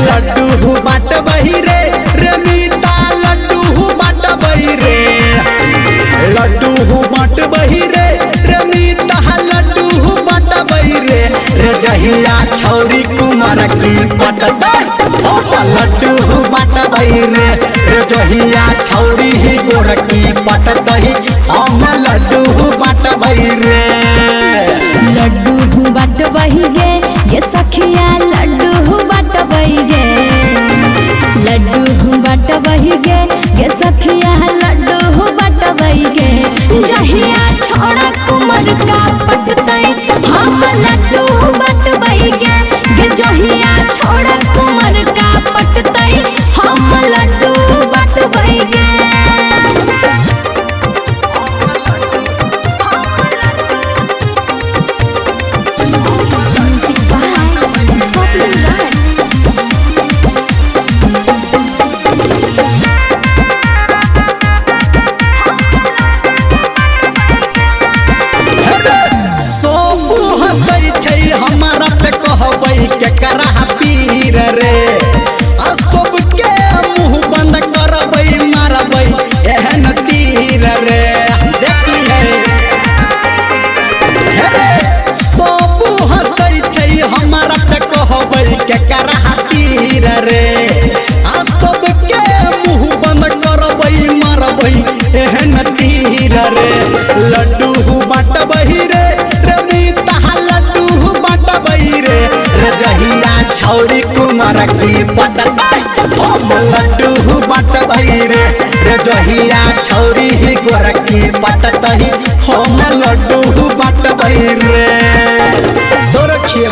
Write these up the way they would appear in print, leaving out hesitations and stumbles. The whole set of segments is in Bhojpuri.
लड्डू बाट बही रे रमीता लड्डू बाट बही रे लड्डू बाट बही रे रमीता लड्डू बाट बही रे जहिया छौरी कुमार की पटता लड्डू बाट बही रे जहिया छौरी ही गोर की पटता हम लड्डू बाट बही रे लड्डू बाट बही गे ये सखिया लड्डू बाट बही गे लड्डू बाट बही गे ये सखिया लड्डू बाट बही गे जहिया छोड़ा कुमार का पटतई हम लड्डू बाट बही गे जहिया छोड़ा कुमार का पटतई हम लड्डू बाट बही गे हमारा पे कहबई के करा पीर रे सब के मुंह बंद करबई मारबई एहन तीर रे देख लिए सब हंसई छै हमारा पे कहबई के करा पीर रे सब के मुंह बंद करबई मारबई एहन तीर रे लड्डू बाट बही रे जहिया छौरी कुमार की पटता हम लड्डू बाट बही रे जहिया छौरी ही गोर की पटता हम लड्डू बाट बही रे तो रखिए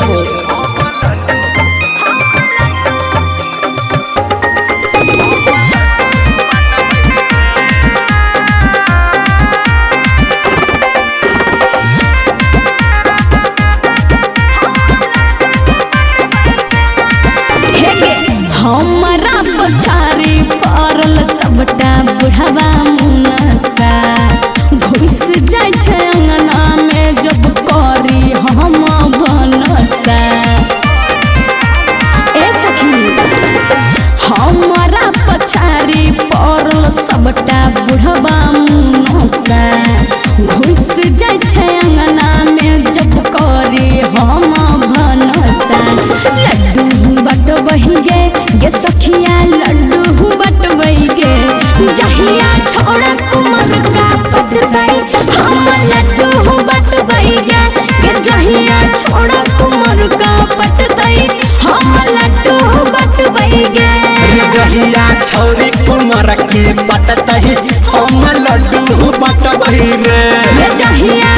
हमारा पछारी पड़ल सबटा बुढ़वा मुनसा घुस जाय छै अंगना में जब करी हम भनसा ए सखी हमारा पछारी पड़ल सबटा बुढ़वा मुनसा घुस जाय छै अंगना में जब करी हम भनसा लड्डू बाट बही गे ये सखिया लड्डू बाट बही गे जहिया छोड़ा कुमार का पटतई हम लड्डू बाट बही गे जहिया छोड़ा कुमार का पटतई हम लड्डू बाट बही गे जहिया छौरी कुमार की पटतई हम लड्डू बाट बही रे जहिया